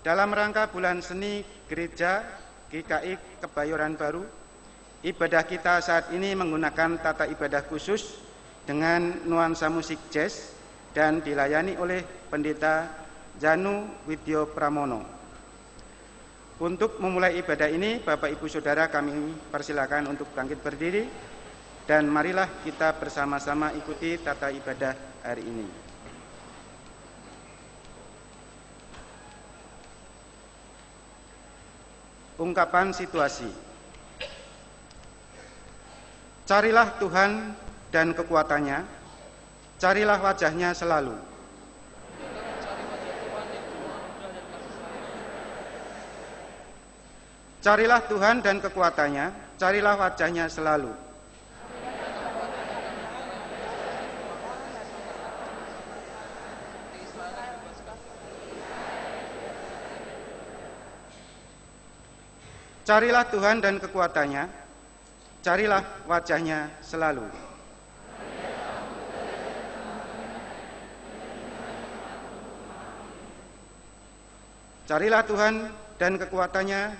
Dalam rangka bulan seni gereja GKI Kebayoran Baru, ibadah kita saat ini menggunakan tata ibadah khusus dengan nuansa musik jazz dan dilayani oleh Pendeta Janu Widyo Pramono. Untuk memulai ibadah ini, Bapak Ibu Saudara, kami persilakan untuk bangkit berdiri dan marilah kita bersama-sama ikuti tata ibadah hari ini. Ungkapan situasi. Carilah Tuhan dan kekuatannya, carilah wajahnya selalu. Carilah Tuhan dan kekuatannya, carilah wajahnya selalu. Carilah Tuhan dan kekuatannya, carilah wajahnya selalu. Carilah Tuhan dan kekuatannya,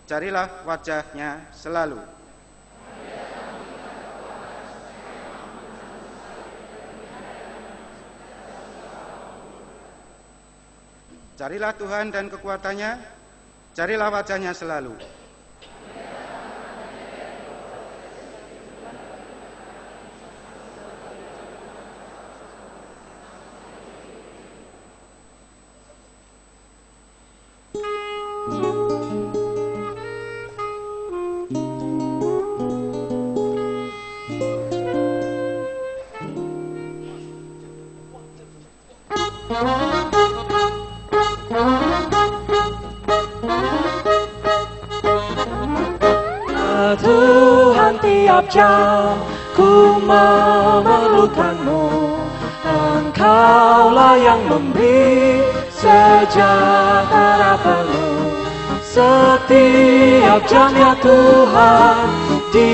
carilah wajahnya selalu. Carilah Tuhan dan kekuatannya, carilah wajahnya selalu. Tuhan, tiap jam ku memerlukanmu, Engkaulah yang memberi sejahtera penuh. Setiap jam ya Tuhan, di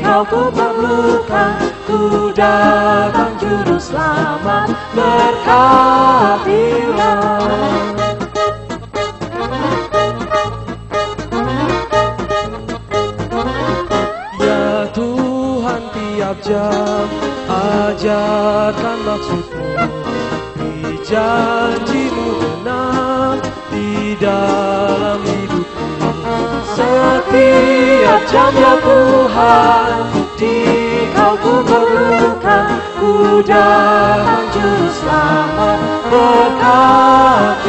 Kau ku perlukan, ku datang juru selamat, berkatilah. Jam ajarkan maksudmu, di janjimu benar di dalam hidupku. Setiap jam ya Tuhan, di Kau ku perlukan, ku datang juru selamat, berkatilah.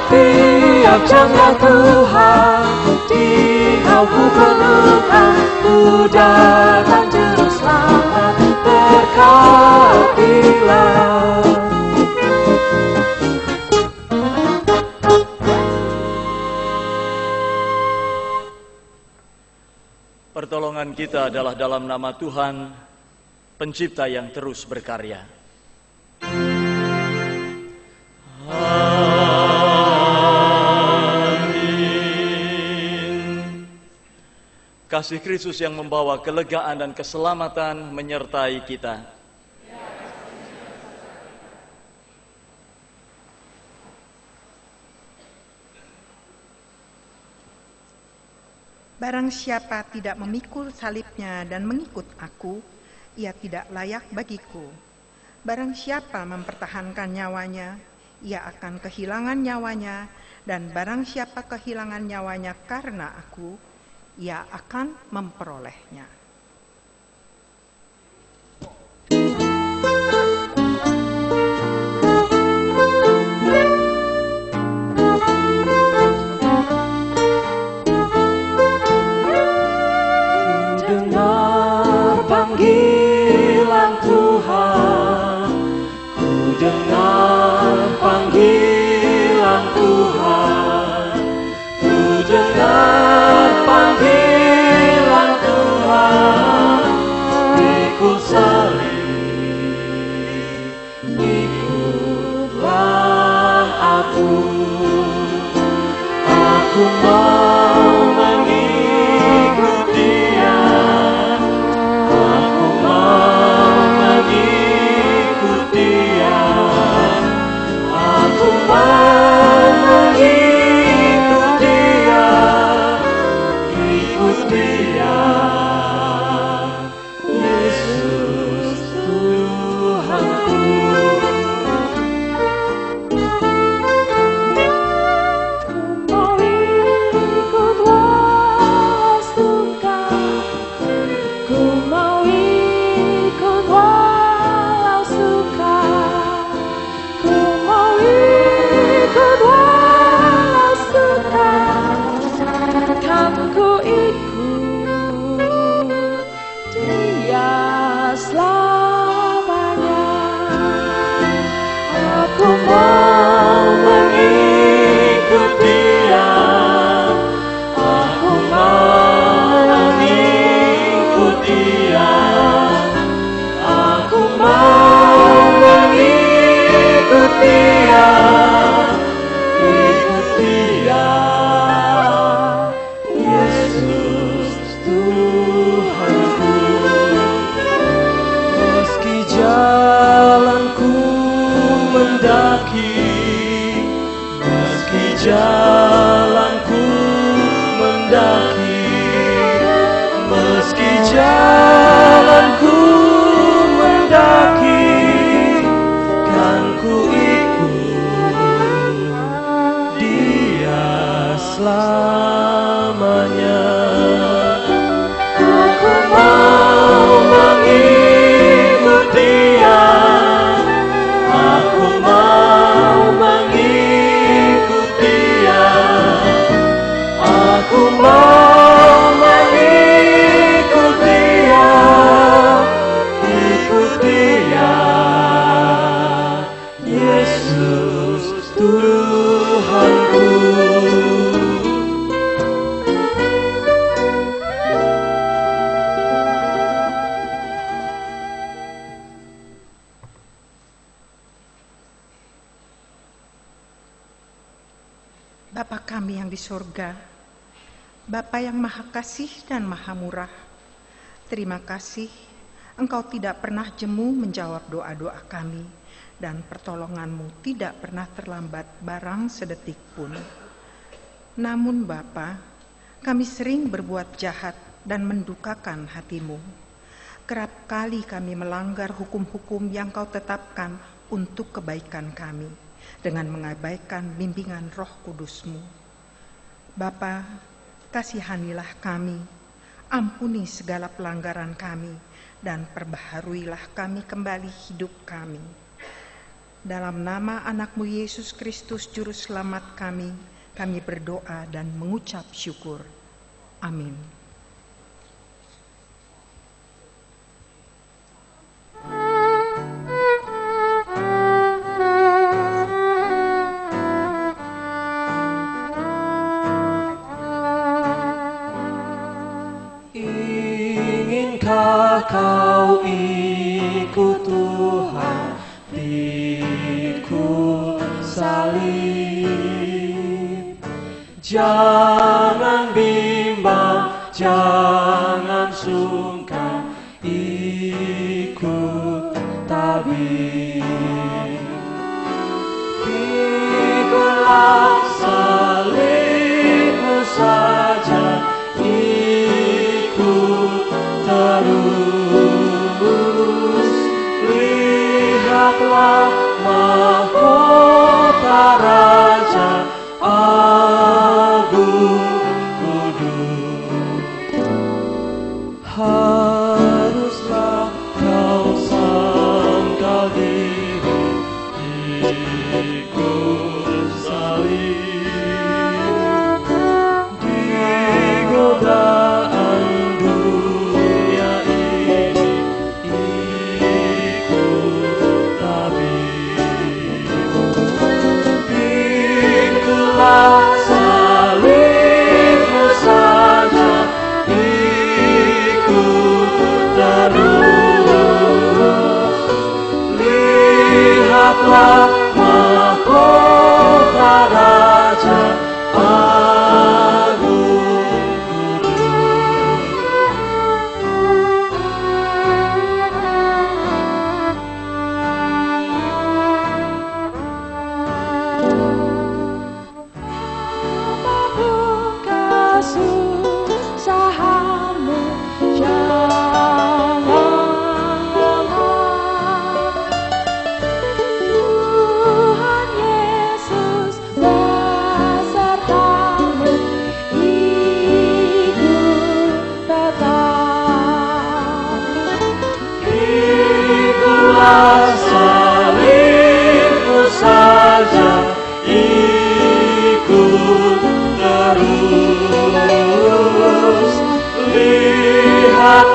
Setiap jam ya Tuhan, di Kau ku perlukan, ku datang juru selamat, berkatilah. Pertolongan kita adalah dalam nama Tuhan, Pencipta yang terus berkarya. Kasih Kristus yang membawa kelegaan dan keselamatan menyertai kita. Barang siapa tidak memikul salibnya dan mengikut aku, ia tidak layak bagiku. Barang siapa mempertahankan nyawanya, ia akan kehilangan nyawanya, dan barang siapa kehilangan nyawanya karena aku, ia akan memperolehnya. Dengar panggilan Tuhan, ku dengar panggilan Tuhan, ku dengar panggilan Tuhan, ikut salib, ikutlah aku mau mengikut Dia, aku mau mengikut Dia, aku mau mengikut Dia, ikut Dia, Yesus Tuhanku. Jalanku mendaki, meski jalanku mendaki, kan ku ikut Dia selamanya. Aku mau mengikut Dia, aku mau mengikut Dia, aku mau mengikut Dia, ikut Dia, Yesus Tuhanku. Bapa kami yang di surga, Bapa yang maha kasih dan maha murah, terima kasih Engkau tidak pernah jemu menjawab doa-doa kami, dan pertolongan-Mu tidak pernah terlambat barang sedetik pun. Namun Bapa, kami sering berbuat jahat dan mendukakan hati-Mu. Kerap kali kami melanggar hukum-hukum yang Kau tetapkan untuk kebaikan kami, dengan mengabaikan bimbingan Roh Kudus-Mu. Bapa, kasihanilah kami, ampuni segala pelanggaran kami, dan perbaharuilah kami kembali hidup kami. Dalam nama anak-Mu Yesus Kristus Juru Selamat kami berdoa dan mengucap syukur. Amin. Kau ikut Tuhan, pikul salib. Jangan bimbang, jangan sungkan, ikut tabib. Pikulah salibmu saja, ikut terus, lihatlah mahkota Raja Agung Kudus. Haruslah kau sangkal diri, ikut salib, digoda salibmu saja, ikut terus, lihatlah mahkota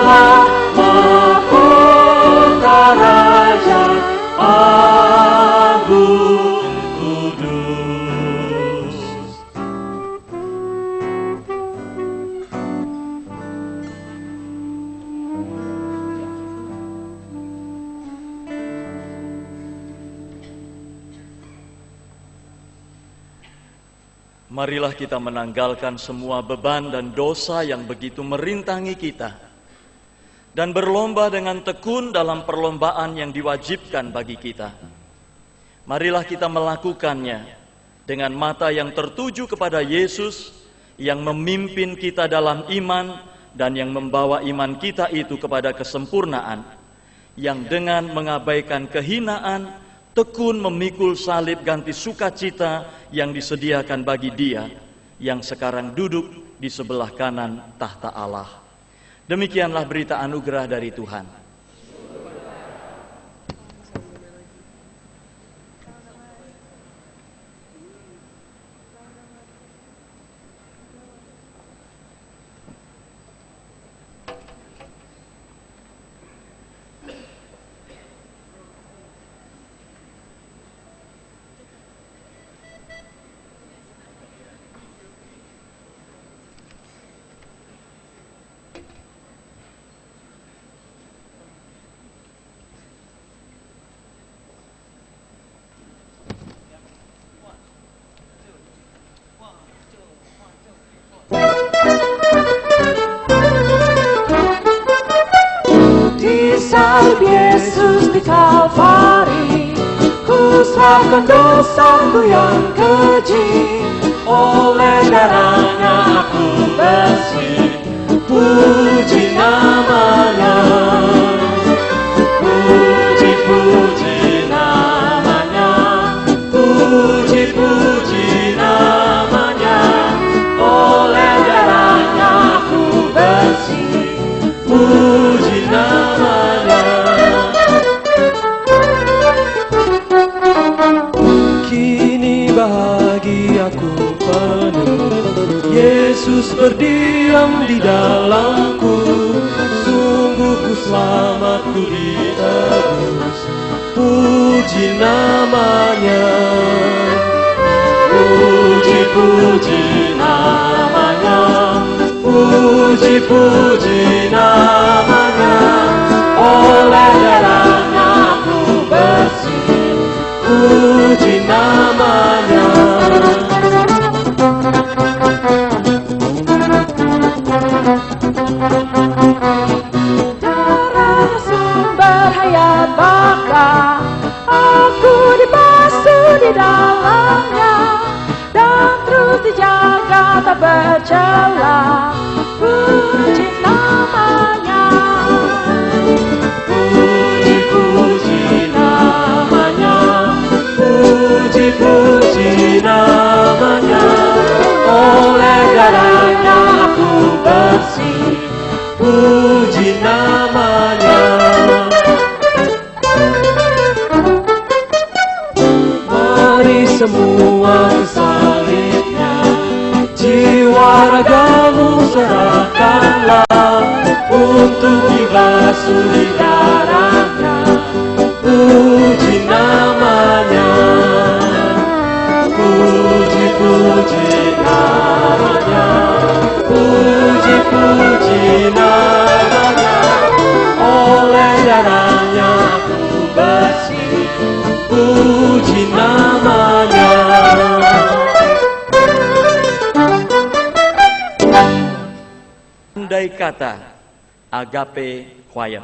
Allah Mahkota Raja Agung Kudus. Marilah kita menanggalkan semua beban dan dosa yang begitu merintangi kita, dan berlomba dengan tekun dalam perlombaan yang diwajibkan bagi kita. Marilah kita melakukannya dengan mata yang tertuju kepada Yesus yang memimpin kita dalam iman dan yang membawa iman kita itu kepada kesempurnaan, yang dengan mengabaikan kehinaan tekun memikul salib ganti sukacita yang disediakan bagi Dia yang sekarang duduk di sebelah kanan tahta Allah. Demikianlah berita anugerah dari Tuhan. Salib Yesus di Kalvari, ku serahkan dosaku yang keji. Oleh darahnya aku bersih, puji namanya, puji-puji namanya, puji-puji namanya. Oleh darahnya aku bersih, puji namanya. Kini bahagiaku penuh, Yesus berdiam di dalamku. Sungguh ku selamat, ku ditebus, puji namanya, puji-puji namanya, puji-puji namanya. Oleh darahnya aku bersih, puji namanya. Darah sumber hayat baka, aku dibasuh di dalamnya, dan terus dijaga tak bercela, puji namanya, puji-puji namanya, puji-puji namanya. Oleh darahnya aku bersih, puji namanya. Mari semua ke salibnya, jiwa ragamu serahkanlah, untuk dibasuh di darahnya, puji namanya, puji-puji namanya, puji-puji namanya. Oleh darahnya aku bersih, puji namanya. Andai kata Agape Choir.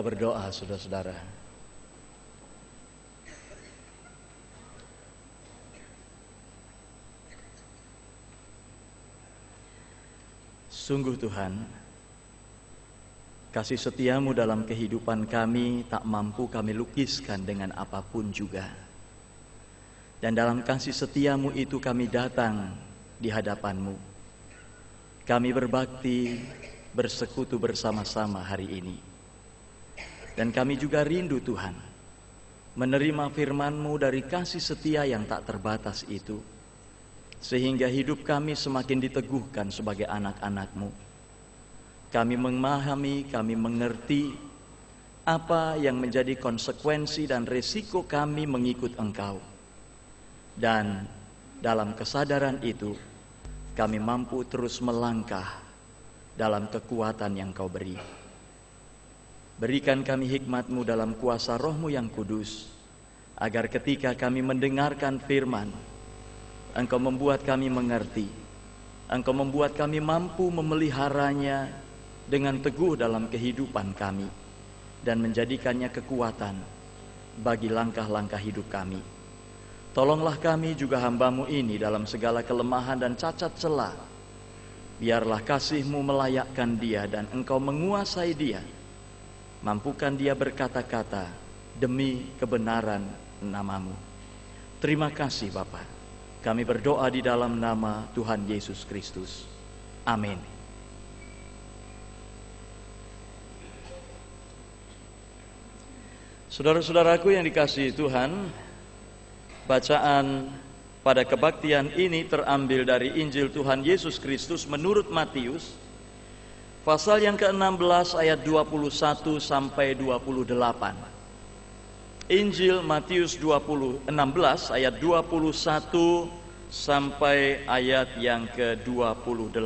Berdoa, saudara-saudara. Sungguh Tuhan, kasih setiamu dalam kehidupan kami tak mampu kami lukiskan dengan apapun juga. Dan dalam kasih setiamu itu kami datang di hadapanmu. Kami berbakti, bersekutu bersama-sama hari ini. Dan kami juga rindu Tuhan, menerima firman-Mu dari kasih setia yang tak terbatas itu, sehingga hidup kami semakin diteguhkan sebagai anak-anak-Mu. Kami memahami, kami mengerti apa yang menjadi konsekuensi dan resiko kami mengikut Engkau. Dan dalam kesadaran itu, kami mampu terus melangkah dalam kekuatan yang Kau beri. Berikan kami hikmat-Mu dalam kuasa Roh-Mu yang kudus, agar ketika kami mendengarkan firman, Engkau membuat kami mengerti, Engkau membuat kami mampu memeliharanya dengan teguh dalam kehidupan kami, dan menjadikannya kekuatan bagi langkah-langkah hidup kami. Tolonglah kami juga hamba-Mu ini dalam segala kelemahan dan cacat celah. Biarlah kasih-Mu melayakkan dia dan Engkau menguasai dia. Mampukan dia berkata-kata demi kebenaran nama-Mu. Terima kasih Bapa. Kami berdoa di dalam nama Tuhan Yesus Kristus. Amin. Saudara-saudaraku yang dikasihi Tuhan, bacaan pada kebaktian ini terambil dari Injil Tuhan Yesus Kristus menurut Matius, pasal yang ke-16 ayat 21 sampai 28. Injil Matius 16 ayat 21 sampai ayat yang ke-28.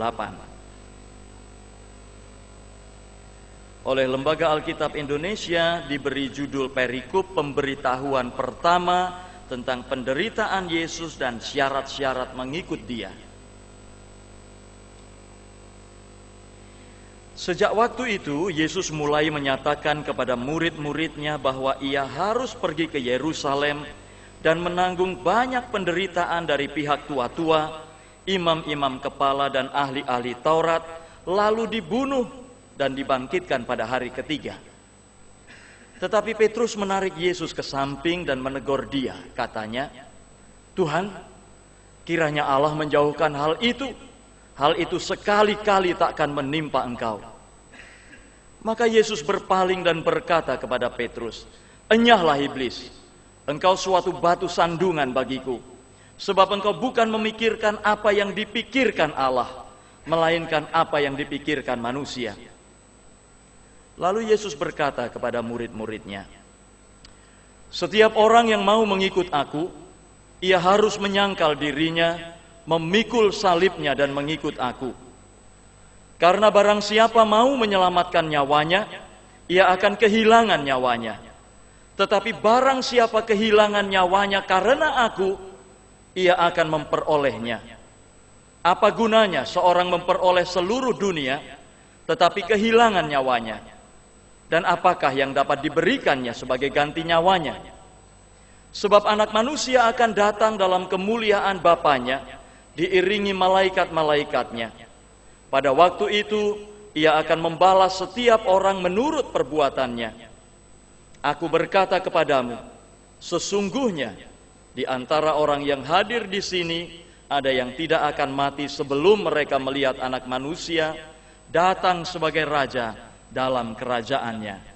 Oleh Lembaga Alkitab Indonesia diberi judul perikop pemberitahuan pertama tentang penderitaan Yesus dan syarat-syarat mengikut Dia. Sejak waktu itu, Yesus mulai menyatakan kepada murid-muridnya bahwa ia harus pergi ke Yerusalem dan menanggung banyak penderitaan dari pihak tua-tua, imam-imam kepala dan ahli-ahli Taurat, lalu dibunuh dan dibangkitkan pada hari ketiga. Tetapi Petrus menarik Yesus ke samping dan menegur dia. Katanya, "Tuhan, kiranya Allah menjauhkan hal itu. Hal itu sekali-kali takkan menimpa engkau." Maka Yesus berpaling dan berkata kepada Petrus, "Enyahlah iblis, engkau suatu batu sandungan bagiku, sebab engkau bukan memikirkan apa yang dipikirkan Allah, melainkan apa yang dipikirkan manusia." Lalu Yesus berkata kepada murid-muridnya, "Setiap orang yang mau mengikut aku, ia harus menyangkal dirinya, memikul salibnya dan mengikut aku. Karena barang siapa mau menyelamatkan nyawanya, ia akan kehilangan nyawanya. Tetapi barang siapa kehilangan nyawanya karena aku, ia akan memperolehnya. Apa gunanya seorang memperoleh seluruh dunia, tetapi kehilangan nyawanya? Dan apakah yang dapat diberikannya sebagai ganti nyawanya? Sebab anak manusia akan datang dalam kemuliaan Bapanya, diiringi malaikat-malaikatnya. Pada waktu itu, ia akan membalas setiap orang menurut perbuatannya. Aku berkata kepadamu, sesungguhnya di antara orang yang hadir di sini, ada yang tidak akan mati sebelum mereka melihat Anak Manusia datang sebagai Raja dalam kerajaannya."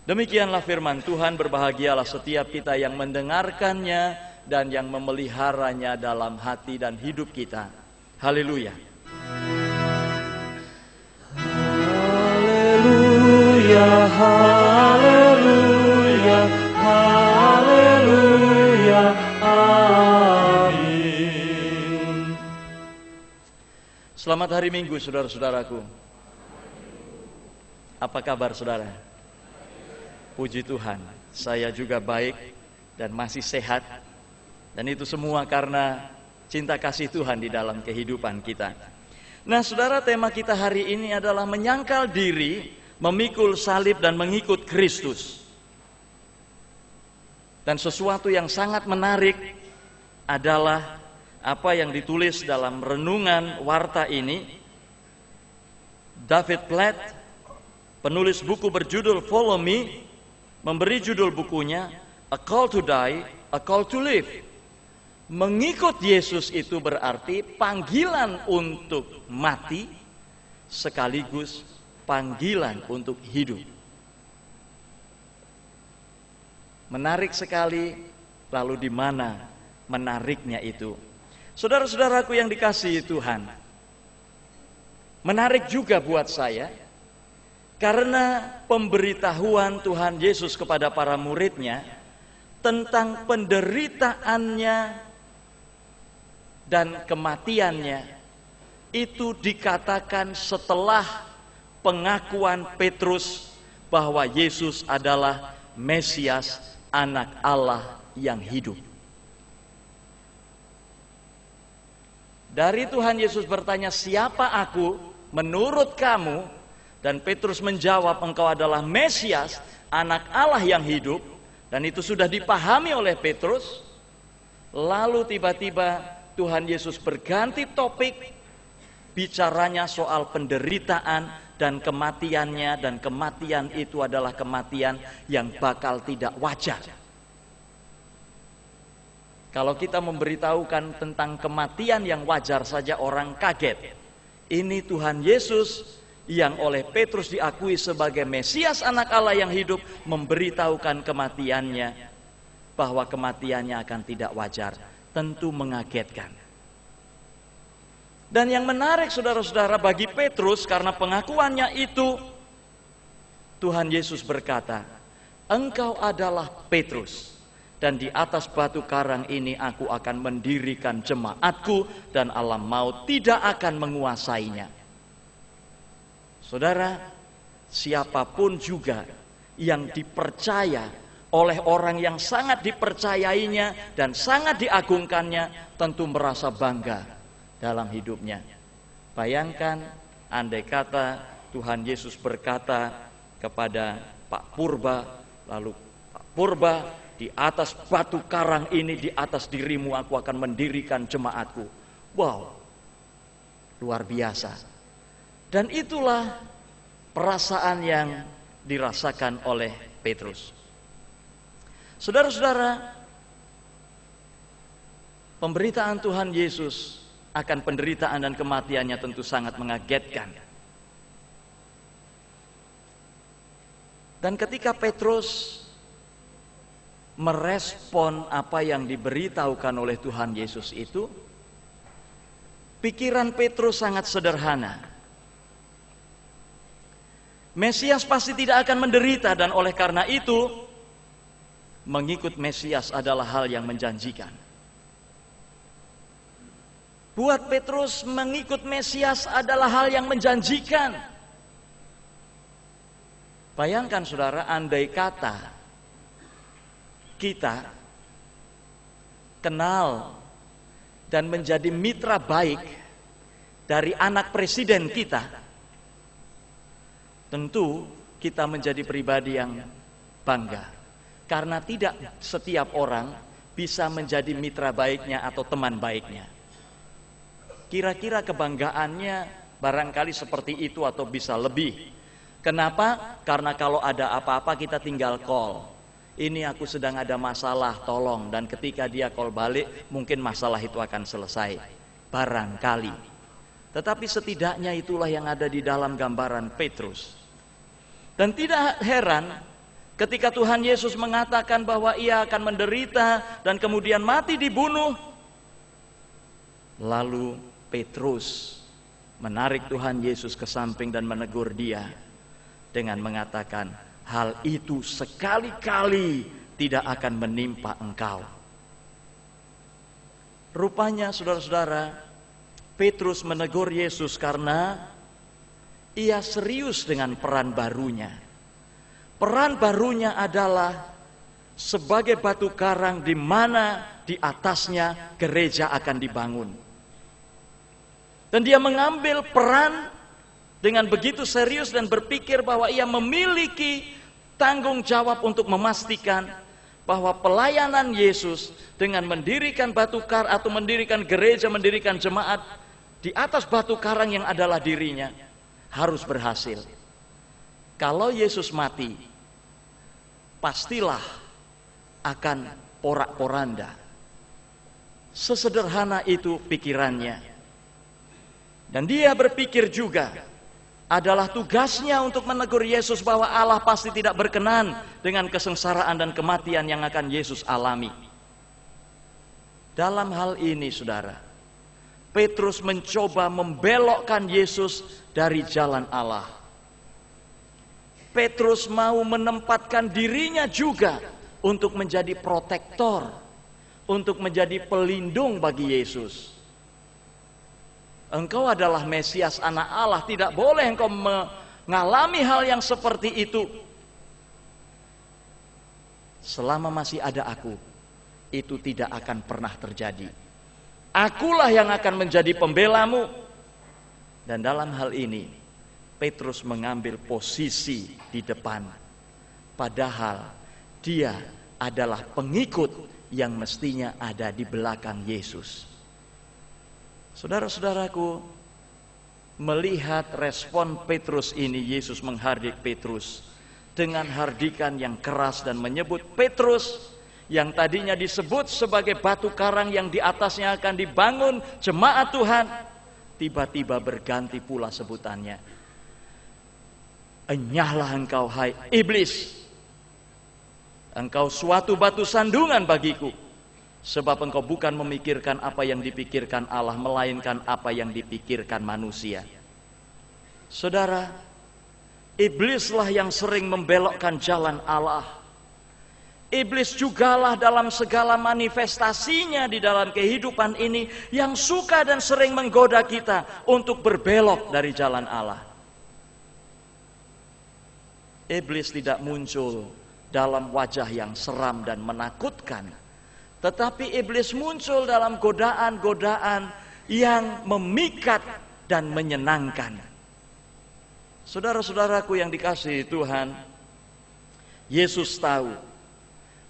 Demikianlah firman Tuhan. Berbahagialah setiap kita yang mendengarkannya dan yang memeliharanya dalam hati dan hidup kita. Haleluya. Haleluya, haleluya, haleluya, amin. Selamat hari Minggu, saudara-saudaraku. Apa kabar saudara? Puji Tuhan, saya juga baik dan masih sehat. Dan itu semua karena cinta kasih Tuhan di dalam kehidupan kita. Nah saudara, tema kita hari ini adalah menyangkal diri, memikul salib dan mengikut Kristus. Dan sesuatu yang sangat menarik adalah apa yang ditulis dalam renungan warta ini. David Platt, penulis buku berjudul Follow Me, memberi judul bukunya A Call to Die, A Call to Live. Mengikut Yesus itu berarti panggilan untuk mati sekaligus panggilan untuk hidup. Menarik sekali, lalu di mana menariknya itu? Saudara-saudaraku yang dikasihi Tuhan, menarik juga buat saya, karena pemberitahuan Tuhan Yesus kepada para muridnya tentang penderitaannya dan kematiannya, itu dikatakan setelah pengakuan Petrus bahwa Yesus adalah Mesias, Anak Allah yang hidup. Dari Tuhan Yesus bertanya, siapa aku menurut kamu? Dan Petrus menjawab, engkau adalah Mesias, Anak Allah yang hidup. Dan itu sudah dipahami oleh Petrus. Lalu tiba-tiba Tuhan Yesus berganti topik, bicaranya soal penderitaan dan kematiannya, dan kematian itu adalah kematian yang bakal tidak wajar. Kalau kita memberitahukan tentang kematian yang wajar saja orang kaget. Ini Tuhan Yesus yang oleh Petrus diakui sebagai Mesias, Anak Allah yang hidup, memberitahukan kematiannya, bahwa kematiannya akan tidak wajar. Tentu mengagetkan. Dan yang menarik saudara-saudara bagi Petrus, karena pengakuannya itu, Tuhan Yesus berkata, engkau adalah Petrus, dan di atas batu karang ini aku akan mendirikan jemaatku, dan alam maut tidak akan menguasainya. Saudara, siapapun juga yang dipercaya oleh orang yang sangat dipercayainya dan sangat diagungkannya, tentu merasa bangga dalam hidupnya. Bayangkan andai kata Tuhan Yesus berkata kepada Pak Purba, lalu Pak Purba, di atas batu karang ini, di atas dirimu aku akan mendirikan jemaatku. Wow, luar biasa. Dan itulah perasaan yang dirasakan oleh Petrus. Saudara-saudara, pemberitaan Tuhan Yesus akan penderitaan dan kematiannya tentu sangat mengagetkan. Dan ketika Petrus merespon apa yang diberitahukan oleh Tuhan Yesus itu, pikiran Petrus sangat sederhana. Mesias pasti tidak akan menderita, dan oleh karena itu mengikut Mesias adalah hal yang menjanjikan. Buat Petrus, mengikut Mesias adalah hal yang menjanjikan. Bayangkan saudara, andai kata kita kenal dan menjadi mitra baik dari anak presiden kita, tentu kita menjadi pribadi yang bangga. Karena tidak setiap orang bisa menjadi mitra baiknya atau teman baiknya. Kira-kira kebanggaannya barangkali seperti itu atau bisa lebih. Kenapa? Karena kalau ada apa-apa kita tinggal call. Ini aku sedang ada masalah, tolong. Dan ketika dia call balik, mungkin masalah itu akan selesai. Barangkali. Tetapi setidaknya itulah yang ada di dalam gambaran Petrus. Dan tidak heran ketika Tuhan Yesus mengatakan bahwa ia akan menderita dan kemudian mati dibunuh. Lalu Petrus menarik Tuhan Yesus ke samping dan menegur dia dengan mengatakan, hal itu sekali-kali tidak akan menimpa engkau. Rupanya saudara-saudara, Petrus menegur Yesus karena ia serius dengan peran barunya. Peran barunya adalah sebagai batu karang di mana di atasnya gereja akan dibangun. Dan dia mengambil peran dengan begitu serius dan berpikir bahwa ia memiliki tanggung jawab untuk memastikan bahwa pelayanan Yesus dengan mendirikan batu karang atau mendirikan gereja, mendirikan jemaat di atas batu karang yang adalah dirinya harus berhasil. Kalau Yesus mati, pastilah akan porak-poranda. Sesederhana itu pikirannya. Dan dia berpikir juga adalah tugasnya untuk menegur Yesus bahwa Allah pasti tidak berkenan dengan kesengsaraan dan kematian yang akan Yesus alami. Dalam hal ini, saudara, Petrus mencoba membelokkan Yesus dari jalan Allah. Petrus mau menempatkan dirinya juga untuk menjadi protektor, untuk menjadi pelindung bagi Yesus. Engkau adalah Mesias, anak Allah, tidak boleh engkau mengalami hal yang seperti itu. Selama masih ada aku, itu tidak akan pernah terjadi. Akulah yang akan menjadi pembelamu. Dan dalam hal ini, Petrus mengambil posisi di depan. Padahal dia adalah pengikut yang mestinya ada di belakang Yesus. Saudara-saudaraku, melihat respon Petrus ini, Yesus menghardik Petrus dengan hardikan yang keras dan menyebut Petrus yang tadinya disebut sebagai batu karang yang di atasnya akan dibangun jemaat Tuhan, tiba-tiba berganti pula sebutannya. Enyahlah engkau, hai iblis, engkau suatu batu sandungan bagiku, sebab engkau bukan memikirkan apa yang dipikirkan Allah, melainkan apa yang dipikirkan manusia. Saudara, iblislah yang sering membelokkan jalan Allah. Iblis jugalah dalam segala manifestasinya di dalam kehidupan ini yang suka dan sering menggoda kita untuk berbelok dari jalan Allah. Iblis tidak muncul dalam wajah yang seram dan menakutkan, tetapi iblis muncul dalam godaan-godaan yang memikat dan menyenangkan. Saudara-saudaraku yang dikasihi Tuhan, Yesus tahu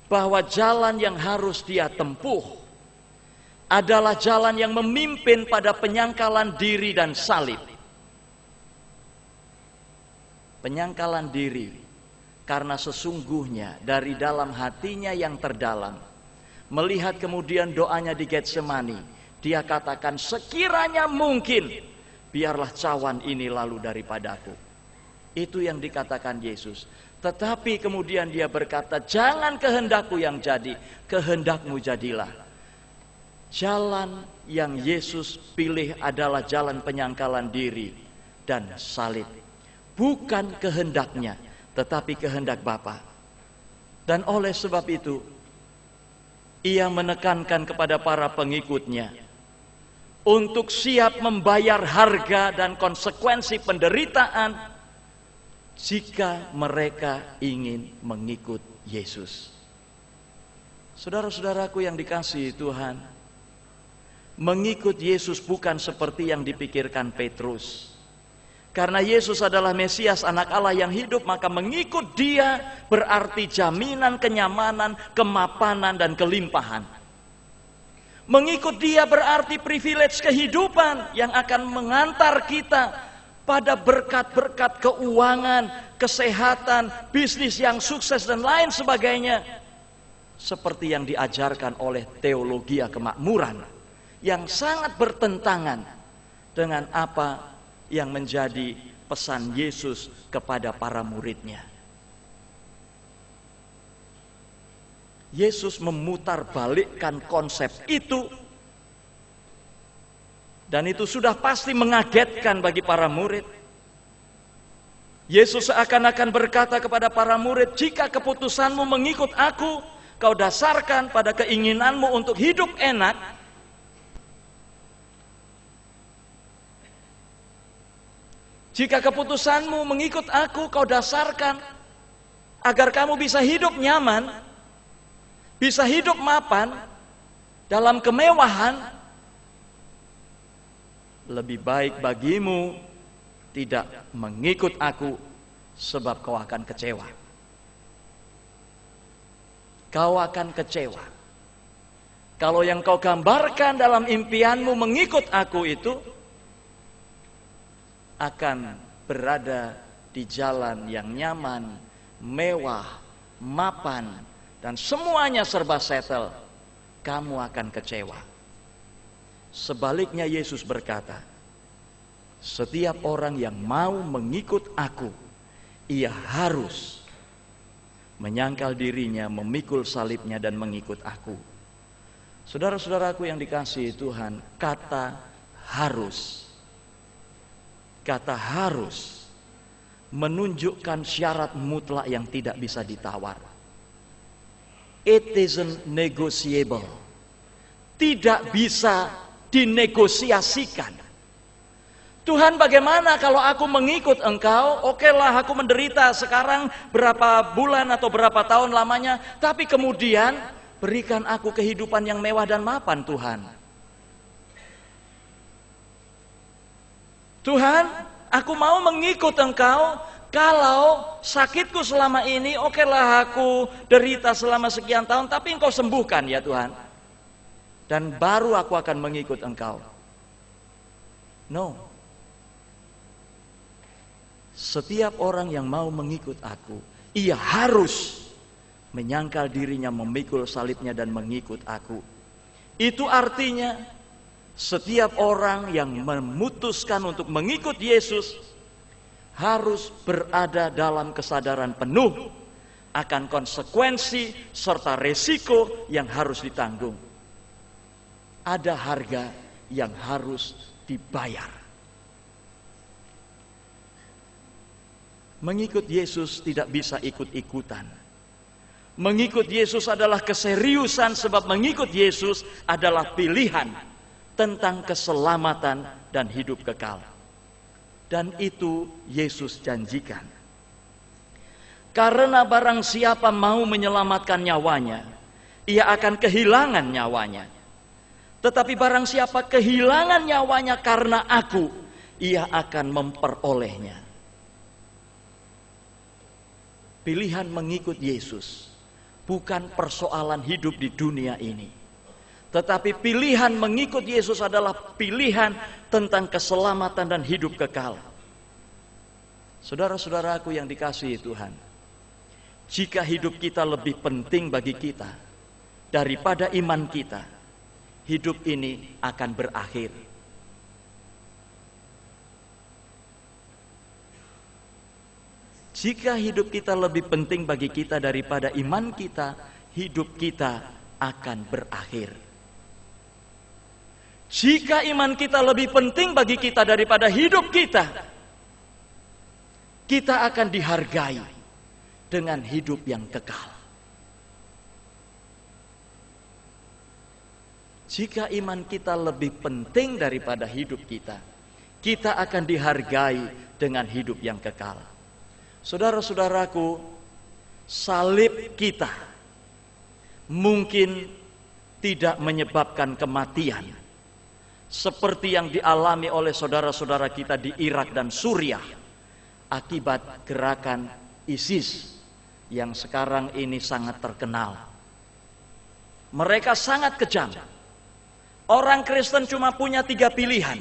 bahwa jalan yang harus dia tempuh adalah jalan yang memimpin pada penyangkalan diri dan salib. Penyangkalan diri karena sesungguhnya dari dalam hatinya yang terdalam, melihat kemudian doanya di Getsemani, dia katakan, sekiranya mungkin biarlah cawan ini lalu daripadaku. Itu yang dikatakan Yesus. Tetapi kemudian dia berkata, jangan kehendakku yang jadi, kehendakmu jadilah. Jalan yang Yesus pilih adalah jalan penyangkalan diri dan salib. Bukan kehendaknya, tetapi kehendak Bapa. Dan oleh sebab itu, ia menekankan kepada para pengikutnya untuk siap membayar harga dan konsekuensi penderitaan jika mereka ingin mengikut Yesus. Saudara-saudaraku yang dikasihi Tuhan, mengikut Yesus bukan seperti yang dipikirkan Petrus. Karena Yesus adalah Mesias, anak Allah yang hidup, maka mengikut dia berarti jaminan kenyamanan, kemapanan, dan kelimpahan. Mengikut dia berarti privilege kehidupan yang akan mengantar kita pada berkat-berkat keuangan, kesehatan, bisnis yang sukses dan lain sebagainya. Seperti yang diajarkan oleh teologi kemakmuran yang sangat bertentangan dengan apa yang menjadi pesan Yesus kepada para muridnya. Yesus memutarbalikkan konsep itu. Dan itu sudah pasti mengagetkan bagi para murid. Yesus seakan-akan berkata kepada para murid, jika keputusanmu mengikut aku, kau dasarkan pada keinginanmu untuk hidup enak, jika keputusanmu mengikut aku, kau dasarkan agar kamu bisa hidup nyaman, bisa hidup mapan, dalam kemewahan, lebih baik bagimu tidak mengikut aku, sebab kau akan kecewa. Kau akan kecewa. Kalau yang kau gambarkan dalam impianmu mengikut aku itu akan berada di jalan yang nyaman, mewah, mapan, dan semuanya serba settle, kamu akan kecewa. Sebaliknya Yesus berkata, setiap orang yang mau mengikut aku, ia harus menyangkal dirinya, memikul salibnya dan mengikut aku. Saudara-saudaraku yang dikasihi Tuhan, kata harus menunjukkan syarat mutlak yang tidak bisa ditawar. It isn't negotiable. Tidak bisa dinegosiasikan. Tuhan, bagaimana kalau aku mengikut engkau? Okelah, aku menderita sekarang berapa bulan atau berapa tahun lamanya, tapi kemudian berikan aku kehidupan yang mewah dan mapan, Tuhan. Tuhan, aku mau mengikut engkau. Kalau sakitku selama ini, okelah aku derita selama sekian tahun, tapi engkau sembuhkan ya Tuhan. Dan baru aku akan mengikut engkau. No. Setiap orang yang mau mengikut aku, ia harus menyangkal dirinya, memikul salibnya dan mengikut aku. Itu artinya setiap orang yang memutuskan untuk mengikut Yesus harus berada dalam kesadaran penuh akan konsekuensi serta resiko yang harus ditanggung. Ada harga yang harus dibayar. Mengikut Yesus tidak bisa ikut-ikutan. Mengikut Yesus adalah keseriusan, sebab mengikut Yesus adalah pilihan tentang keselamatan dan hidup kekal. Dan itu Yesus janjikan. Karena barang siapa mau menyelamatkan nyawanya, ia akan kehilangan nyawanya. Tetapi barang siapa kehilangan nyawanya karena aku, ia akan memperolehnya. Pilihan mengikut Yesus bukan persoalan hidup di dunia ini, tetapi pilihan mengikut Yesus adalah pilihan tentang keselamatan dan hidup kekal. Saudara-saudaraku yang dikasihi Tuhan, jika hidup kita lebih penting bagi kita daripada iman kita, hidup ini akan berakhir. Jika hidup kita lebih penting bagi kita daripada iman kita, hidup kita akan berakhir. Jika iman kita lebih penting bagi kita daripada hidup kita, kita akan dihargai dengan hidup yang kekal. Jika iman kita lebih penting daripada hidup kita, kita akan dihargai dengan hidup yang kekal. Saudara-saudaraku, salib kita mungkin tidak menyebabkan kematian seperti yang dialami oleh saudara-saudara kita di Irak dan Suriah akibat gerakan ISIS yang sekarang ini sangat terkenal. Mereka sangat kejam. Orang Kristen cuma punya 3 pilihan.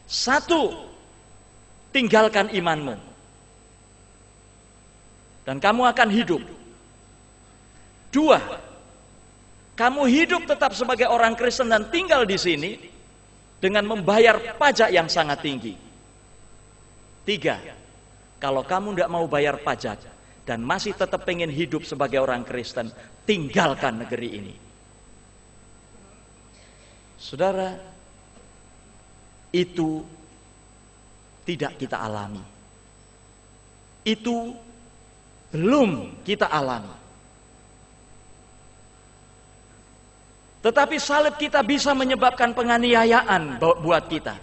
1, tinggalkan imanmu dan kamu akan hidup. 2, kamu hidup tetap sebagai orang Kristen dan tinggal di sini dengan membayar pajak yang sangat tinggi. 3, kalau kamu tidak mau bayar pajak dan masih tetap pengen hidup sebagai orang Kristen, tinggalkan negeri ini. Saudara, itu tidak kita alami. Itu belum kita alami. Tetapi salib kita bisa menyebabkan penganiayaan buat kita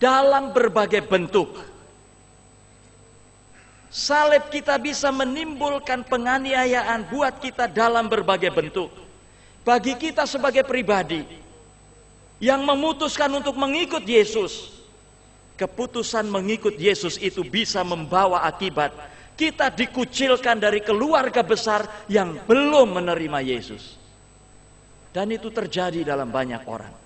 dalam berbagai bentuk. Salib kita bisa menimbulkan penganiayaan buat kita dalam berbagai bentuk. Bagi kita sebagai pribadi yang memutuskan untuk mengikut Yesus, keputusan mengikut Yesus itu bisa membawa akibat kita dikucilkan dari keluarga besar yang belum menerima Yesus. Dan itu terjadi dalam banyak orang.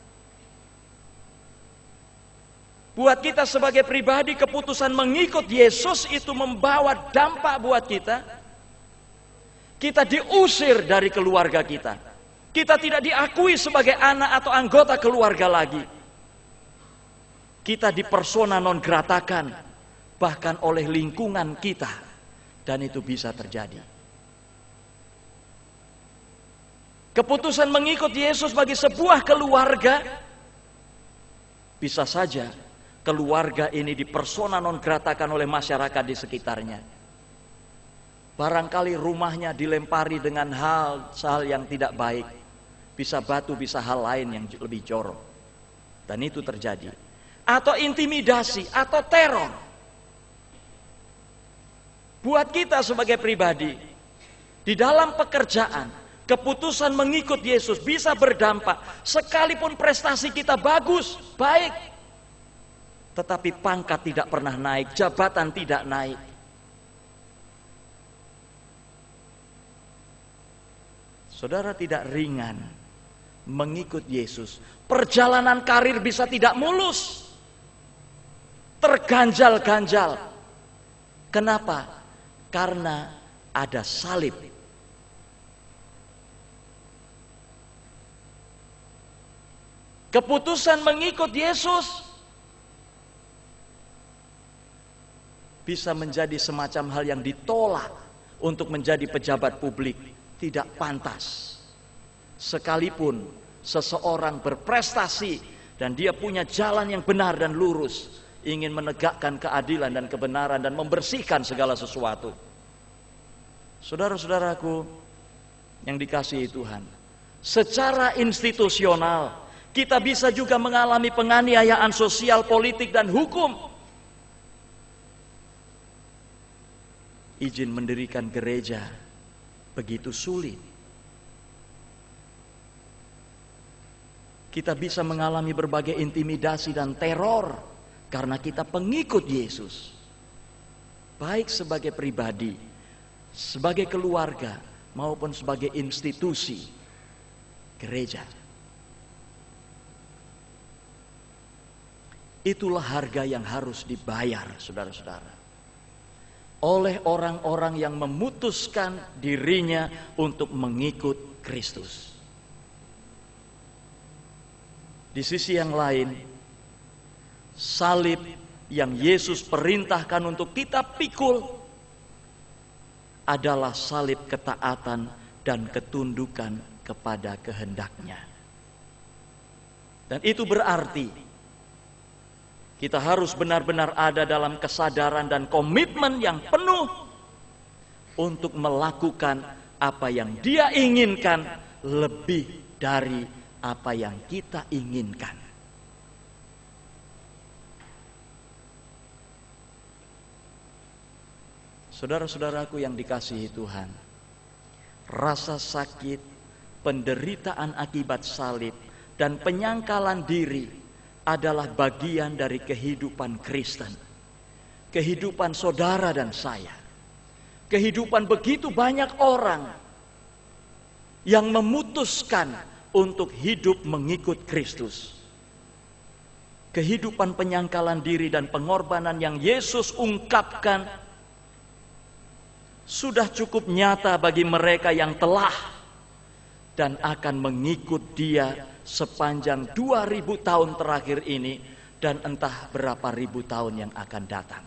Buat kita sebagai pribadi, keputusan mengikut Yesus itu membawa dampak buat kita. Kita diusir dari keluarga kita. Kita tidak diakui sebagai anak atau anggota keluarga lagi. Kita dipersona non gratakan, bahkan oleh lingkungan kita. Dan itu bisa terjadi. Keputusan mengikut Yesus bagi sebuah keluarga, bisa saja keluarga ini dipersona non gratakan oleh masyarakat di sekitarnya. Barangkali rumahnya dilempari dengan hal yang tidak baik. Bisa batu, bisa hal lain yang lebih jorok. Dan itu terjadi. Atau intimidasi, atau teror. Buat kita sebagai pribadi, di dalam pekerjaan, keputusan mengikut Yesus bisa berdampak. Sekalipun prestasi kita bagus, baik, tetapi pangkat tidak pernah naik, jabatan tidak naik. Saudara, tidak ringan mengikut Yesus. Perjalanan karir bisa tidak mulus, terganjal-ganjal. Kenapa? Karena ada salib. Keputusan mengikut Yesus bisa menjadi semacam hal yang ditolak untuk menjadi pejabat publik. Tidak pantas. Sekalipun seseorang berprestasi dan dia punya jalan yang benar dan lurus, ingin menegakkan keadilan dan kebenaran dan membersihkan segala sesuatu. Saudara-saudaraku yang dikasihi Tuhan, secara institusional kita bisa juga mengalami penganiayaan sosial, politik, dan hukum. Izin mendirikan gereja begitu sulit. Kita bisa mengalami berbagai intimidasi dan teror karena kita pengikut Yesus. Baik sebagai pribadi, sebagai keluarga, maupun sebagai institusi gereja. Itulah harga yang harus dibayar, saudara-saudara, oleh orang-orang yang memutuskan dirinya untuk mengikut Kristus. Di sisi yang lain, salib yang Yesus perintahkan untuk kita pikul adalah salib ketaatan dan ketundukan kepada kehendak-Nya. Dan itu berarti kita harus benar-benar ada dalam kesadaran dan komitmen yang penuh untuk melakukan apa yang Dia inginkan lebih dari apa yang kita inginkan. Saudara-saudaraku yang dikasihi Tuhan, rasa sakit, penderitaan akibat salib, dan penyangkalan diri adalah bagian dari kehidupan Kristen. Kehidupan saudara dan saya. Kehidupan begitu banyak orang yang memutuskan untuk hidup mengikut Kristus. Kehidupan penyangkalan diri dan pengorbanan yang Yesus ungkapkan sudah cukup nyata bagi mereka yang telah dan akan mengikut Dia sepanjang 2000 tahun terakhir ini dan entah berapa ribu tahun yang akan datang.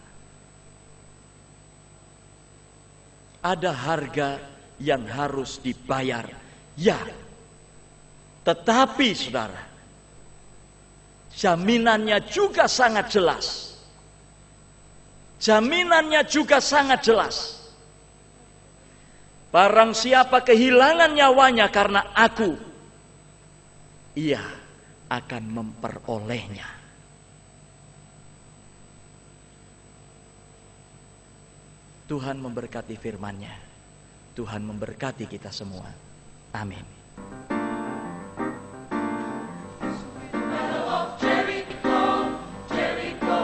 Ada harga yang harus dibayar, ya. Tetapi saudara, jaminannya juga sangat jelas. Jaminannya juga sangat jelas. Barang siapa kehilangan nyawanya karena aku, ia akan memperolehnya. Tuhan memberkati firman-Nya. Tuhan memberkati kita semua. Amin. Jericho, Jericho,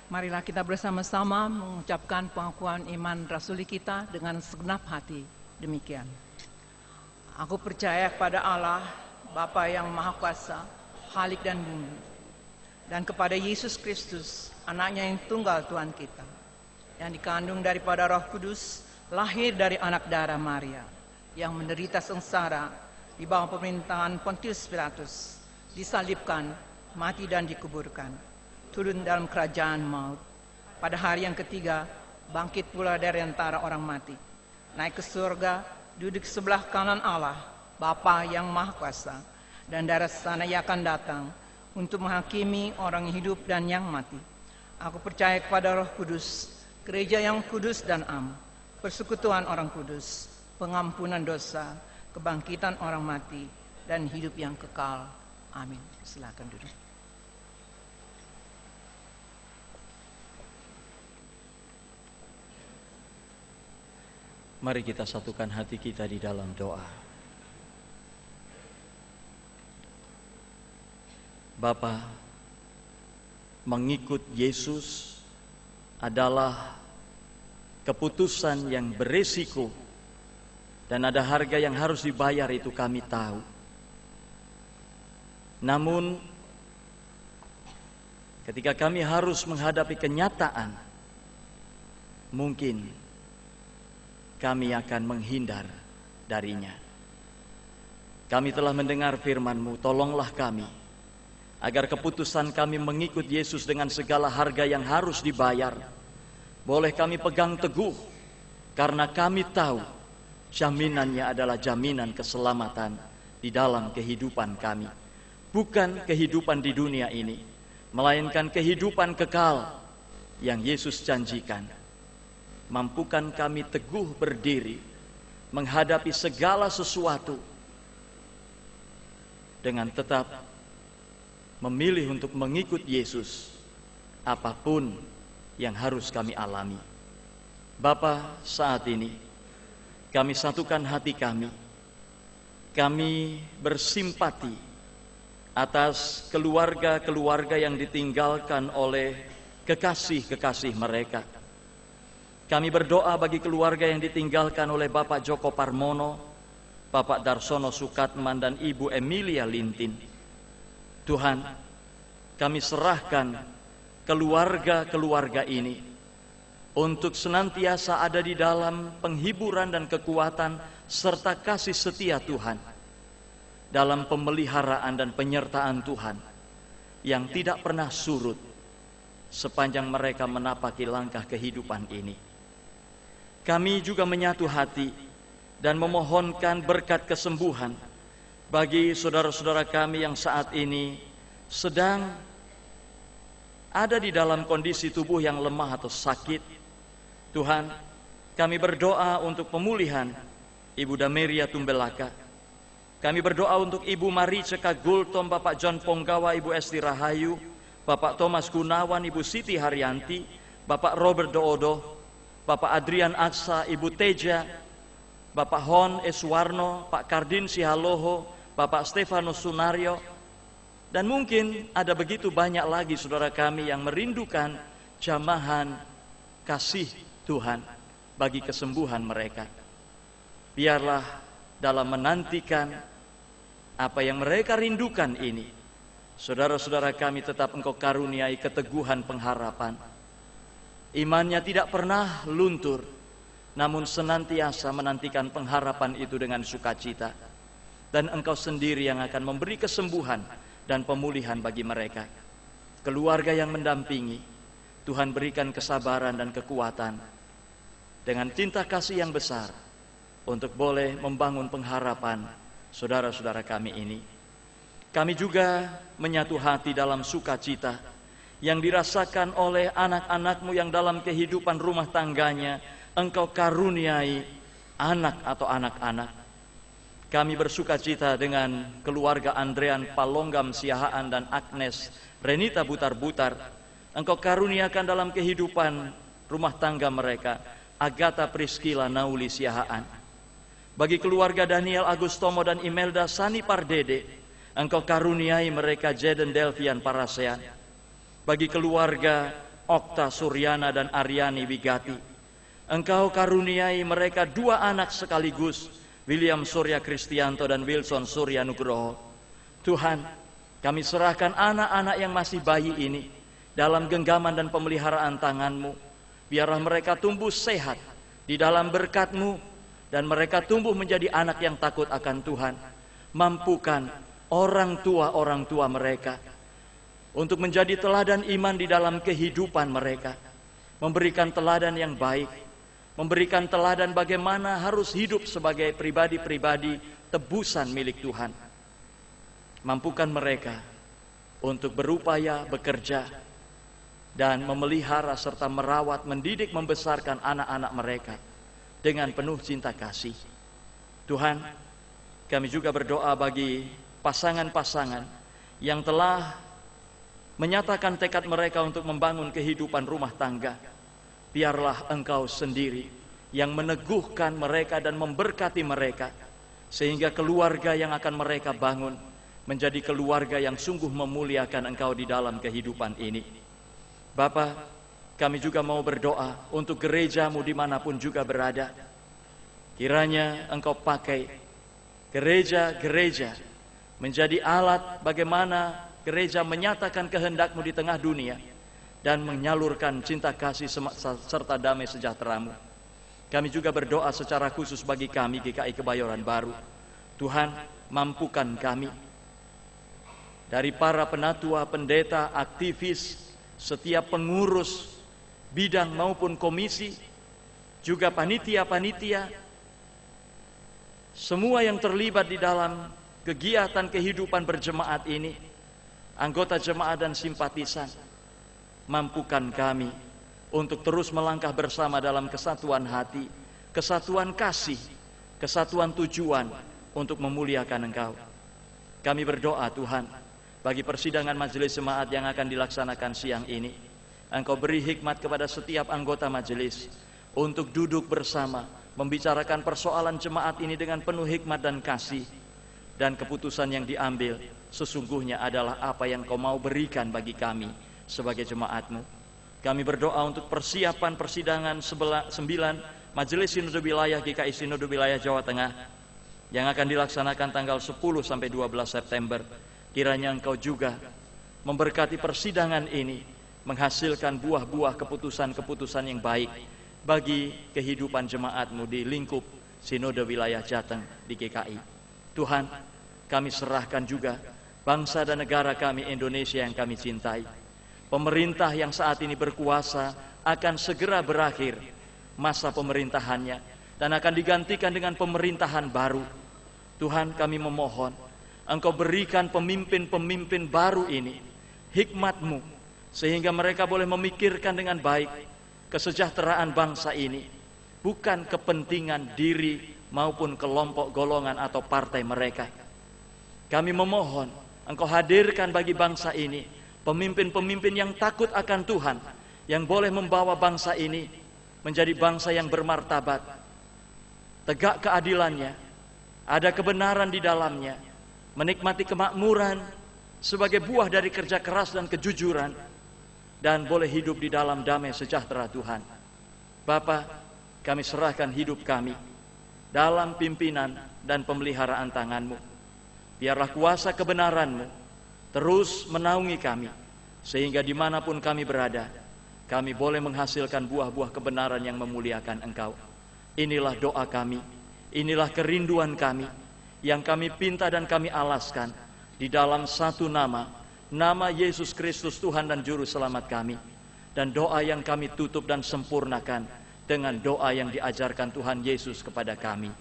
Marilah kita bersama-sama mengucapkan pengakuan iman rasuli kita dengan segenap hati. Demikian. Aku percaya kepada Allah, Bapa yang Maha Kuasa, Khalik dan bumi, dan kepada Yesus Kristus, anaknya yang tunggal Tuhan kita, yang dikandung daripada Roh Kudus, lahir dari anak darah Maria, yang menderita sengsara di bawah pemerintahan Pontius Pilatus, disalibkan, mati dan dikuburkan, turun dalam kerajaan maut. Pada hari yang ketiga, bangkit pula dari antara orang mati, naik ke surga, duduk sebelah kanan Allah, Bapa yang Maha Kuasa, dan dari sana ia akan datang untuk menghakimi orang yang hidup dan yang mati. Aku percaya kepada Roh Kudus, gereja yang kudus dan am, persekutuan orang kudus, pengampunan dosa, kebangkitan orang mati, dan hidup yang kekal. Amin. Silakan duduk. Mari kita satukan hati kita di dalam doa. Bapa, mengikut Yesus adalah keputusan yang beresiko dan ada harga yang harus dibayar, itu kami tahu. Namun ketika kami harus menghadapi kenyataan, mungkin kami akan menghindar darinya. Kami telah mendengar firman-Mu, tolonglah kami agar keputusan kami mengikut Yesus dengan segala harga yang harus dibayar boleh kami pegang teguh, karena kami tahu jaminannya adalah jaminan keselamatan di dalam kehidupan kami. Bukan kehidupan di dunia ini, melainkan kehidupan kekal yang Yesus janjikan. Mampukan kami teguh berdiri menghadapi segala sesuatu dengan tetap memilih untuk mengikut Yesus apapun yang harus kami alami. Bapa, saat ini kami satukan hati kami. Kami bersimpati atas keluarga-keluarga yang ditinggalkan oleh kekasih-kekasih mereka. Kami berdoa bagi keluarga yang ditinggalkan oleh Bapak Joko Parmono, Bapak Darsono Sukatman, dan Ibu Emilia Lintin. Tuhan, kami serahkan keluarga-keluarga ini untuk senantiasa ada di dalam penghiburan dan kekuatan serta kasih setia Tuhan, dalam pemeliharaan dan penyertaan Tuhan yang tidak pernah surut sepanjang mereka menapaki langkah kehidupan ini. Kami juga menyatu hati dan memohonkan berkat kesembuhan bagi saudara-saudara kami yang saat ini sedang ada di dalam kondisi tubuh yang lemah atau sakit. Tuhan, kami berdoa untuk pemulihan Ibu Dameria Tumbelaka. Kami berdoa untuk Ibu Marice Kagultom, Bapak John Ponggawa, Ibu Esti Rahayu, Bapak Thomas Gunawan, Ibu Siti Haryanti, Bapak Robert Doodo, Bapak Adrian Aksa, Ibu Teja, Bapak Hon Eswarno, Pak Kardin Sihaloho, Bapak Stefanus Sunario, dan mungkin ada begitu banyak lagi saudara kami yang merindukan jamahan kasih Tuhan bagi kesembuhan mereka. Biarlah dalam menantikan apa yang mereka rindukan ini, saudara-saudara kami tetap Engkau karuniai keteguhan pengharapan. Imannya tidak pernah luntur, namun senantiasa menantikan pengharapan itu dengan sukacita. Dan Engkau sendiri yang akan memberi kesembuhan dan pemulihan bagi mereka. Keluarga yang mendampingi, Tuhan berikan kesabaran dan kekuatan dengan cinta kasih yang besar untuk boleh membangun pengharapan saudara-saudara kami ini. Kami juga menyatu hati dalam sukacita yang dirasakan oleh anak-anak-Mu yang dalam kehidupan rumah tangganya Engkau karuniai anak atau anak-anak. Kami bersukacita dengan keluarga Andrean Palonggam Siahaan dan Agnes Renita Butar-Butar. Engkau karuniakan dalam kehidupan rumah tangga mereka Agatha Priscilla Nauli Siahaan. Bagi keluarga Daniel Agustomo dan Imelda Sani Pardede, Engkau karuniai mereka Jaden Delvian Parasean. Bagi keluarga Okta Suryana dan Aryani Wigati. Engkau karuniai mereka 2 anak sekaligus, William Surya Kristianto dan Wilson Surya Nugroho. Tuhan, kami serahkan anak-anak yang masih bayi ini dalam genggaman dan pemeliharaan tangan-Mu. Biarlah mereka tumbuh sehat di dalam berkat-Mu, dan mereka tumbuh menjadi anak yang takut akan Tuhan. Mampukan orang tua mereka untuk menjadi teladan iman di dalam kehidupan mereka, memberikan teladan yang baik, memberikan teladan bagaimana harus hidup sebagai pribadi-pribadi tebusan milik Tuhan. Mampukan mereka untuk berupaya bekerja dan memelihara serta merawat, mendidik, membesarkan anak-anak mereka dengan penuh cinta kasih. Tuhan, kami juga berdoa bagi pasangan-pasangan yang telah menyatakan tekad mereka untuk membangun kehidupan rumah tangga. Biarlah Engkau sendiri yang meneguhkan mereka dan memberkati mereka, sehingga keluarga yang akan mereka bangun menjadi keluarga yang sungguh memuliakan Engkau di dalam kehidupan ini. Bapa, kami juga mau berdoa untuk gereja-Mu dimanapun juga berada. Kiranya Engkau pakai gereja-gereja menjadi alat bagaimana gereja menyatakan kehendak-Mu di tengah dunia dan menyalurkan cinta kasih serta damai sejahtera-Mu. Kami juga berdoa secara khusus bagi kami GKI Kebayoran Baru. Tuhan, mampukan kami dari para penatua, pendeta, aktivis, setiap pengurus bidang maupun komisi, juga panitia-panitia, semua yang terlibat di dalam kegiatan kehidupan berjemaat ini, anggota jemaat dan simpatisan, mampukan kami untuk terus melangkah bersama dalam kesatuan hati, kesatuan kasih, kesatuan tujuan untuk memuliakan Engkau. Kami berdoa Tuhan, bagi persidangan majelis jemaat yang akan dilaksanakan siang ini, Engkau beri hikmat kepada setiap anggota majelis untuk duduk bersama, membicarakan persoalan jemaat ini dengan penuh hikmat dan kasih, dan keputusan yang diambil sesungguhnya adalah apa yang Kau mau berikan bagi kami sebagai jemaat-Mu. Kami berdoa untuk persiapan persidangan 9 Majelis Sinode Wilayah GKI Sinode Wilayah Jawa Tengah yang akan dilaksanakan tanggal 10 sampai 12 September. Kiranya Engkau juga memberkati persidangan ini, menghasilkan buah-buah keputusan-keputusan yang baik bagi kehidupan jemaat-Mu di lingkup Sinode Wilayah Jateng di GKI. Tuhan, kami serahkan juga bangsa dan negara kami Indonesia yang kami cintai. Pemerintah yang saat ini berkuasa akan segera berakhir masa pemerintahannya dan akan digantikan dengan pemerintahan baru. Tuhan, kami memohon Engkau berikan pemimpin-pemimpin baru ini hikmat-Mu, sehingga mereka boleh memikirkan dengan baik kesejahteraan bangsa ini, bukan kepentingan diri maupun kelompok golongan atau partai mereka. Kami memohon Engkau hadirkan bagi bangsa ini pemimpin-pemimpin yang takut akan Tuhan, yang boleh membawa bangsa ini menjadi bangsa yang bermartabat, tegak keadilannya, ada kebenaran di dalamnya, menikmati kemakmuran sebagai buah dari kerja keras dan kejujuran, dan boleh hidup di dalam damai sejahtera Tuhan. Bapa, kami serahkan hidup kami dalam pimpinan dan pemeliharaan tangan-Mu. Biarlah kuasa kebenaran-Mu terus menaungi kami, sehingga dimanapun kami berada, kami boleh menghasilkan buah-buah kebenaran yang memuliakan Engkau. Inilah doa kami, inilah kerinduan kami, yang kami pinta dan kami alaskan di dalam satu nama, nama Yesus Kristus Tuhan dan Juru Selamat kami. Dan doa yang kami tutup dan sempurnakan dengan doa yang diajarkan Tuhan Yesus kepada kami.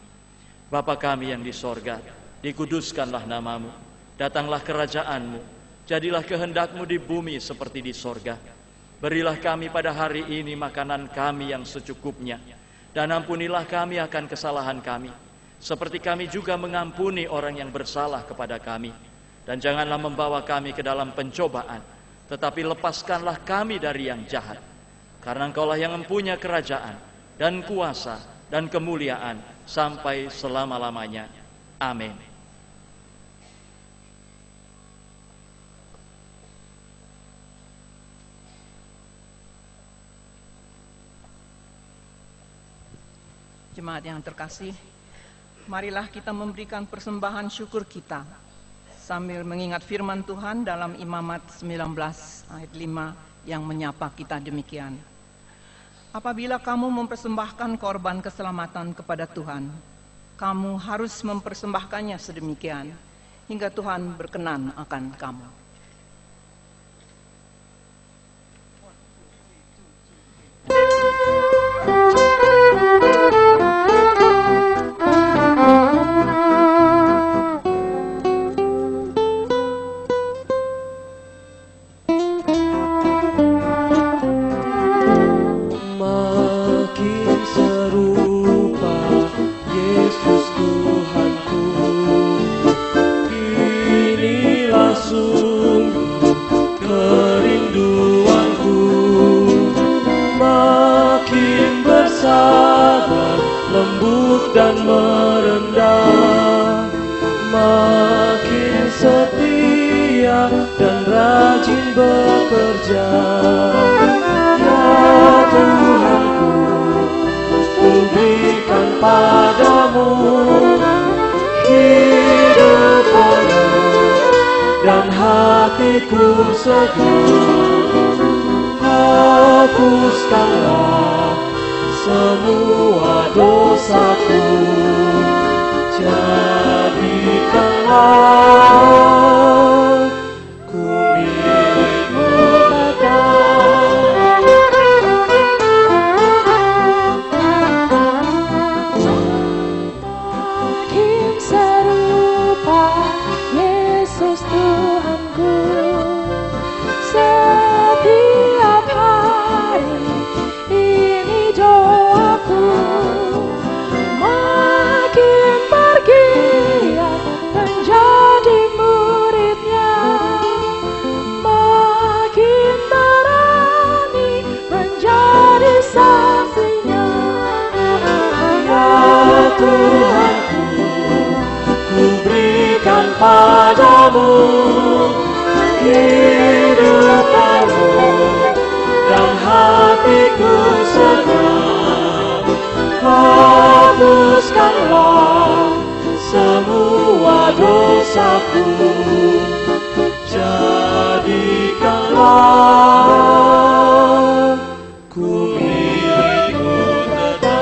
Bapa kami yang di sorga, dikuduskanlah nama-Mu, datanglah kerajaan-Mu, jadilah kehendak-Mu di bumi seperti di sorga. Berilah kami pada hari ini makanan kami yang secukupnya, dan ampunilah kami akan kesalahan kami, seperti kami juga mengampuni orang yang bersalah kepada kami. Dan janganlah membawa kami ke dalam pencobaan, tetapi lepaskanlah kami dari yang jahat. Karena Engkaulah yang mempunyai kerajaan dan kuasa dan kemuliaan sampai selama-lamanya. Amin. Jemaat yang terkasih, marilah kita memberikan persembahan syukur kita sambil mengingat firman Tuhan dalam Imamat 19 ayat 5 yang menyapa kita demikian. Apabila kamu mempersembahkan korban keselamatan kepada Tuhan, kamu harus mempersembahkannya sedemikian hingga Tuhan berkenan akan kamu. Dan merendah, makin setia dan rajin bekerja. Ya Tuhanku, ku berikan padamu hidup penuh dan hatiku segar. Hapuskanlah semua dosaku, jadikanlah ku milik-Mu tetap. Makin serupa Yesus Tuhanku, setiap hari ini doaku, makin bergiat menjadi muridnya, makin berani menjadi saksinya. Ya Tuhanku, ku berikan padamu hidup penuh dan hatiku segar. Hapuskanlah semua dosaku, jadikanlah ku milik-Mu tetap.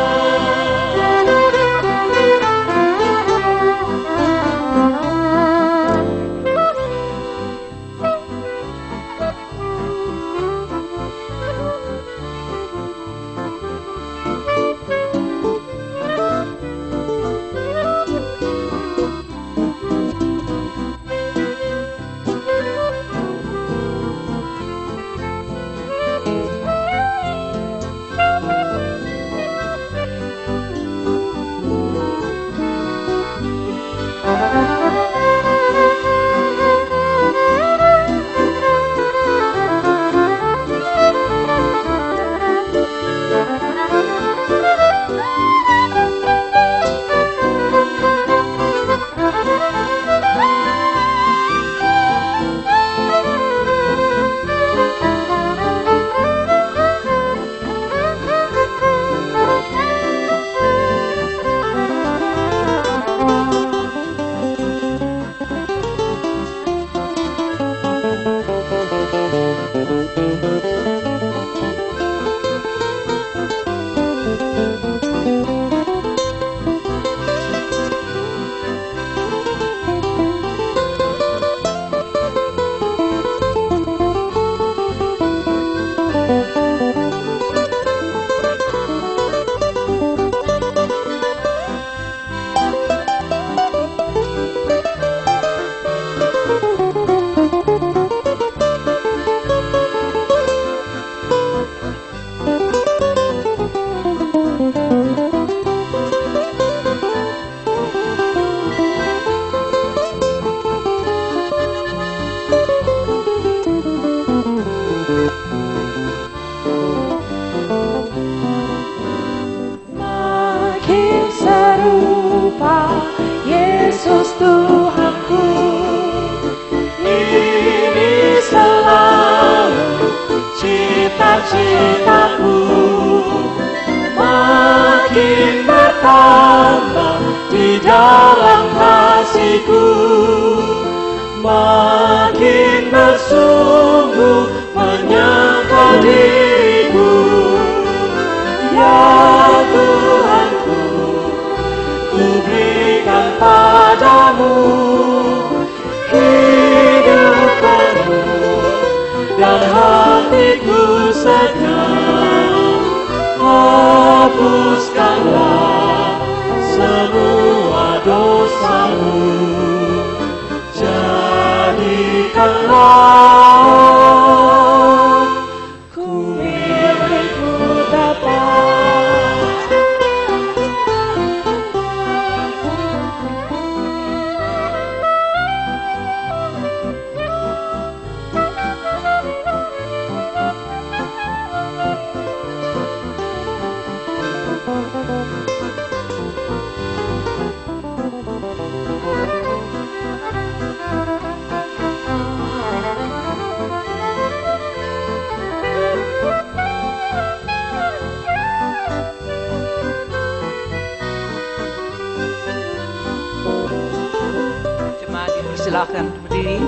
dan hatiku senyum. Hapuskanlah semua dosamu, jadikanlah ku milikmu dapat. Jemaat dipersilakan berdiri.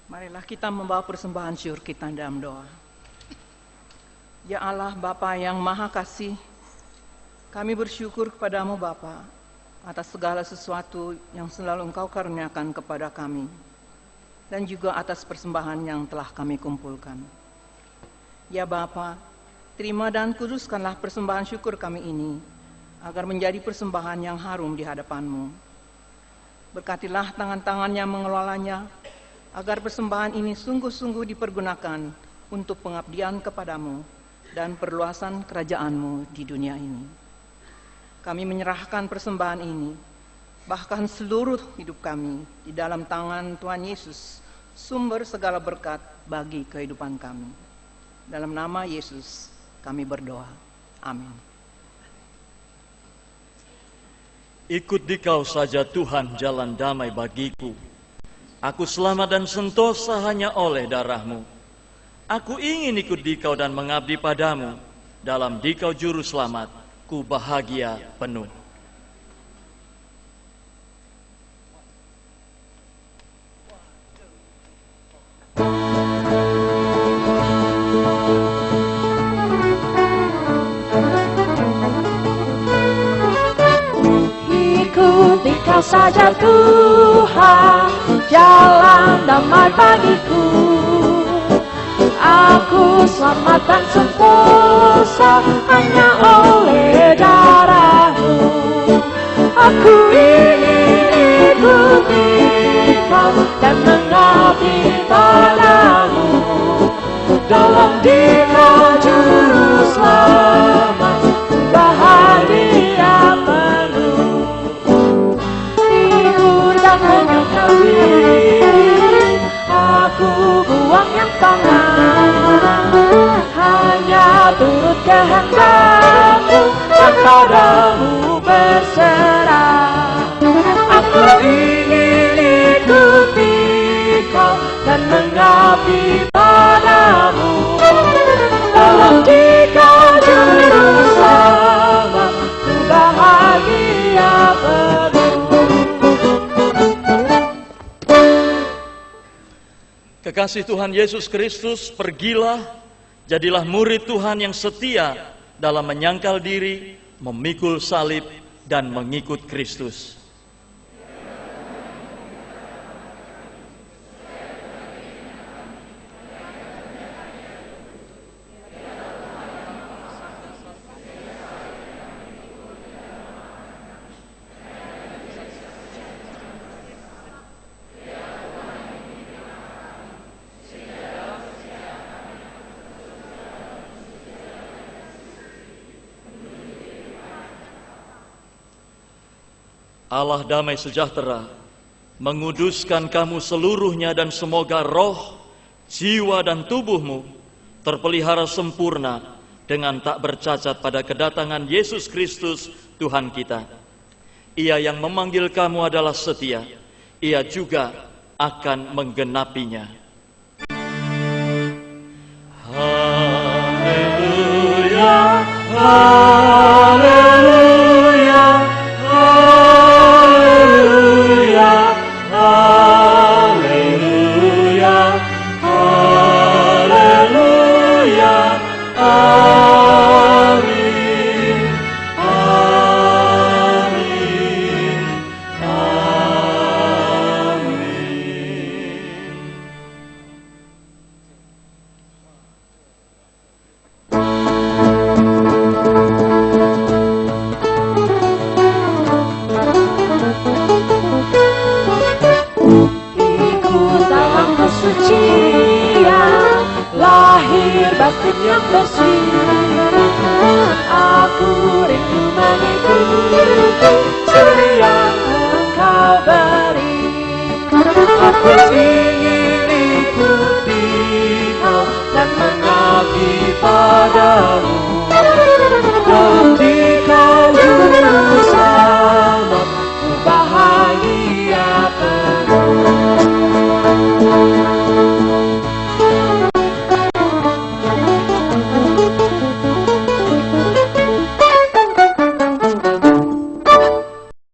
Marilah kita membawa persembahan syukur kita dalam doa. Ya Allah, Bapa yang Maha Kasih, kami bersyukur kepadamu Bapa atas segala sesuatu yang selalu Engkau karuniakan kepada kami, dan juga atas persembahan yang telah kami kumpulkan. Ya Bapa, terima dan kuduskanlah persembahan syukur kami ini, agar menjadi persembahan yang harum di hadapan-Mu. Berkatilah tangan-tangan yang mengelolanya, agar persembahan ini sungguh-sungguh dipergunakan untuk pengabdian kepadamu dan perluasan kerajaan-Mu di dunia ini. Kami menyerahkan persembahan ini, bahkan seluruh hidup kami, di dalam tangan Tuhan Yesus, sumber segala berkat bagi kehidupan kami. Dalam nama Yesus kami berdoa. Amin. Ikut Dikau saja Tuhan jalan damai bagiku. Aku selamat dan sentosa hanya oleh darah-Mu. Aku ingin ikut Dikau dan mengabdi padamu. Dalam Dikau juru selamat, ku bahagia penuh. Ikut Dikau saja Tuhan, jalan damai bagiku. Aku selamat dan sentosa hanya oleh darah-Mu. Aku ingin ikut Dikau dan mengabdi padamu. Dalam Dikau juru selamat, bahagia penuh. Ikut dan menyukai, aku buang yang tangan, hanya turut kehendak-Mu dan padamu berserah. Aku ingin ikut Dikau dan mengabdi padamu. Dalam Dikau juru selamat, ku bahagia penuh. Kekasih Tuhan Yesus Kristus, pergilah, jadilah murid Tuhan yang setia dalam menyangkal diri, memikul salib, dan mengikut Kristus. Allah damai sejahtera menguduskan kamu seluruhnya, dan semoga roh, jiwa dan tubuhmu terpelihara sempurna dengan tak bercacat pada kedatangan Yesus Kristus Tuhan kita. Ia yang memanggil kamu adalah setia, Ia juga akan menggenapinya. Haleluya, haleluya, haleluya, haleluya, haleluya, amin, amin, amin. Ikut dalam kesucian, lahir batin yang bersih. Aku rindu mengikuti ciri yang Engkau beri. Aku ingin ikuti Kau dan mengabdi padamu.